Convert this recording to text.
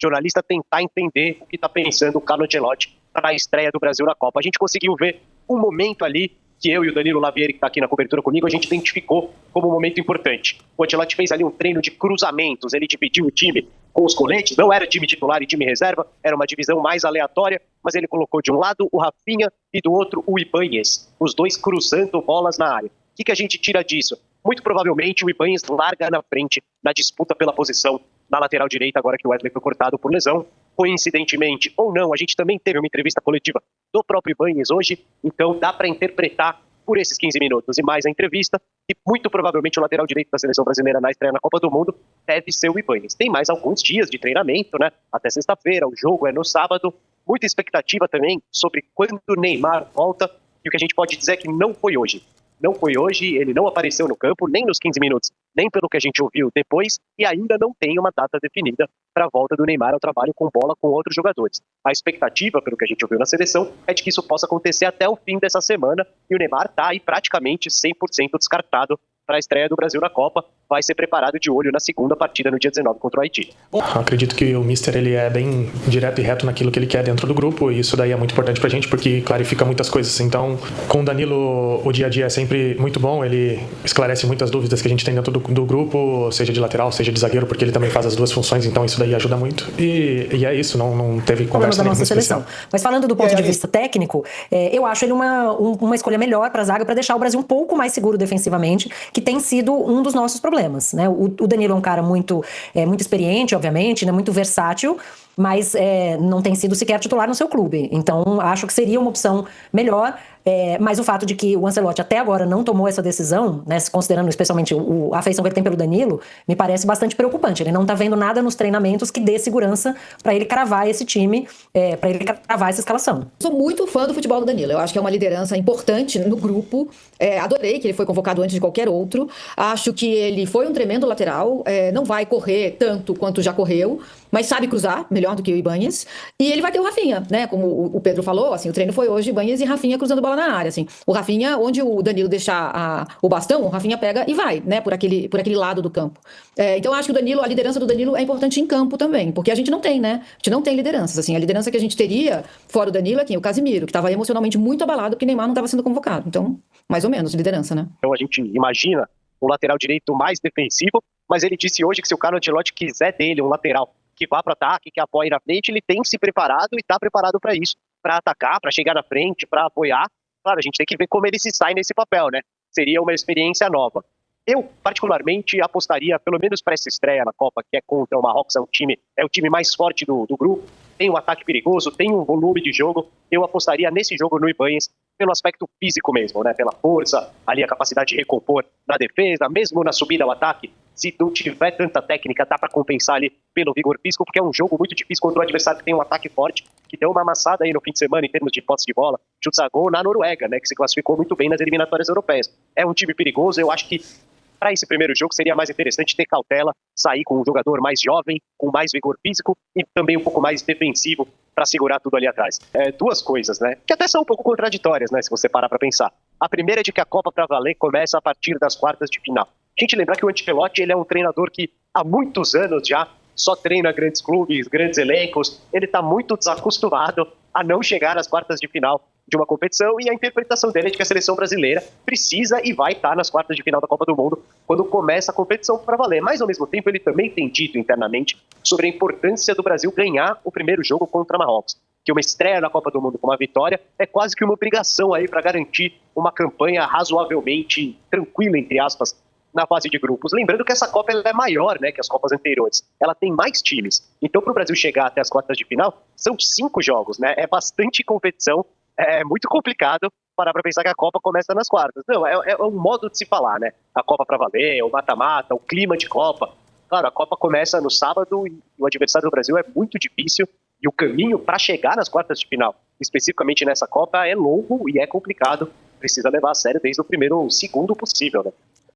jornalista tentar entender o que está pensando o Carlo Ancelotti para a estreia do Brasil na Copa. A gente conseguiu ver um momento ali que eu e o Danilo Lavieri, que está aqui na cobertura comigo, a gente identificou como um momento importante. O Ancelotti fez ali um treino de cruzamentos, ele dividiu o time com os coletes, não era time titular e time reserva, era uma divisão mais aleatória, mas ele colocou de um lado o Rafinha e do outro o Ibáñez, os dois cruzando bolas na área. O que a gente tira disso? Muito provavelmente o Ibáñez larga na frente na disputa pela posição na lateral direita, agora que o Wesley foi cortado por lesão. Coincidentemente ou não, a gente também teve uma entrevista coletiva do próprio Ibáñez hoje, então dá para interpretar por esses 15 minutos e mais a entrevista, e muito provavelmente o lateral direito da seleção brasileira na estreia na Copa do Mundo deve ser o Ibáñez. Tem mais alguns dias de treinamento, né? Até sexta-feira, o jogo é no sábado. Muita expectativa também sobre quando o Neymar volta, e o que a gente pode dizer é que não foi hoje. Não foi hoje, ele não apareceu no campo, nem nos 15 minutos, nem pelo que a gente ouviu depois, e ainda não tem uma data definida para a volta do Neymar ao trabalho com bola com outros jogadores. A expectativa, pelo que a gente ouviu na seleção, é de que isso possa acontecer até o fim dessa semana, e o Neymar está aí praticamente 100% descartado para a estreia do Brasil na Copa. Vai ser preparado de olho na segunda partida no dia 19 contra o Haiti. Bom, acredito que o Mister ele é bem direto e reto naquilo que ele quer dentro do grupo, e isso daí é muito importante pra gente porque clarifica muitas coisas. Então, com o Danilo, o dia a dia é sempre muito bom, ele esclarece muitas dúvidas que a gente tem dentro do grupo, seja de lateral, seja de zagueiro, porque ele também faz as duas funções, então isso daí ajuda muito. E é isso, não teve conversa nenhuma especial. Mas falando do ponto de vista técnico, eu acho ele uma escolha melhor pra zaga, pra deixar o Brasil um pouco mais seguro defensivamente, que tem sido um dos nossos problemas, né? O Danilo é um cara muito experiente, obviamente, né? Muito versátil, mas não tem sido sequer titular no seu clube. Então, acho que seria uma opção melhor. Mas o fato de que o Ancelotti até agora não tomou essa decisão, né, considerando especialmente a afeição que ele tem pelo Danilo, me parece bastante preocupante. Ele não tá vendo nada nos treinamentos que dê segurança para ele cravar esse time, para ele cravar essa escalação. Sou muito fã do futebol do Danilo. Eu acho que é uma liderança importante no grupo. Adorei que ele foi convocado antes de qualquer outro. Acho que ele foi um tremendo lateral. Não vai correr tanto quanto já correu, mas sabe cruzar melhor do que o Ibáñez. E ele vai ter o Rafinha, né? Como o Pedro falou, assim, o treino foi hoje, Ibáñez e Rafinha cruzando bola na área, assim. O Rafinha, onde o Danilo deixar o bastão, o Rafinha pega e vai, né? Por aquele lado do campo. Então, acho que a liderança do Danilo é importante em campo também, porque a gente não tem, né? A gente não tem lideranças, assim. A liderança que a gente teria, fora o Danilo, aqui, o Casimiro, que estava emocionalmente muito abalado porque Neymar não estava sendo convocado. Então, mais ou menos, liderança, né? Então, a gente imagina um lateral direito mais defensivo, mas ele disse hoje que se o Carlo Ancelotti quiser dele um lateral que vá para ataque, que apoie na frente, ele tem se preparado e está preparado para isso, para atacar, para chegar na frente, para apoiar. Claro, a gente tem que ver como ele se sai nesse papel, né? Seria uma experiência nova. Eu, particularmente, apostaria, pelo menos para essa estreia na Copa, que é contra o Marrocos, é o time mais forte do grupo, tem um ataque perigoso, tem um volume de jogo. Eu apostaria nesse jogo no Ibáñez pelo aspecto físico mesmo, né? Pela força, ali a capacidade de recompor na defesa, mesmo na subida ao ataque. Se não tiver tanta técnica, dá para compensar ali pelo vigor físico, porque é um jogo muito difícil contra um adversário que tem um ataque forte, que deu uma amassada aí no fim de semana em termos de posse de bola, chutes a gol na Noruega, né? Que se classificou muito bem nas eliminatórias europeias. É um time perigoso, eu acho que para esse primeiro jogo seria mais interessante ter cautela, sair com um jogador mais jovem, com mais vigor físico e também um pouco mais defensivo para segurar tudo ali atrás. Duas coisas, né? Que até são um pouco contraditórias, né? Se você parar para pensar. A primeira é de que a Copa para valer começa a partir das quartas de final. A gente lembrar que o Ancelotti ele é um treinador que há muitos anos já só treina grandes clubes, grandes elencos. Ele está muito desacostumado a não chegar às quartas de final de uma competição, e a interpretação dele é de que a seleção brasileira precisa e vai estar nas quartas de final da Copa do Mundo quando começa a competição para valer. Mas, ao mesmo tempo, ele também tem dito internamente sobre a importância do Brasil ganhar o primeiro jogo contra Marrocos, que uma estreia na Copa do Mundo com uma vitória é quase que uma obrigação aí para garantir uma campanha razoavelmente tranquila, entre aspas, na fase de grupos. Lembrando que essa Copa ela é maior, né, que as Copas anteriores. Ela tem mais times. Então, para o Brasil chegar até as quartas de final, são 5 jogos, né? É bastante competição. É muito complicado parar para pensar que a Copa começa nas quartas. Não, é um modo de se falar, né? A Copa para valer, o mata-mata, o clima de Copa. Claro, a Copa começa no sábado e o adversário do Brasil é muito difícil e o caminho para chegar nas quartas de final, especificamente nessa Copa, é longo e é complicado. Precisa levar a sério desde o primeiro ou segundo possível, né?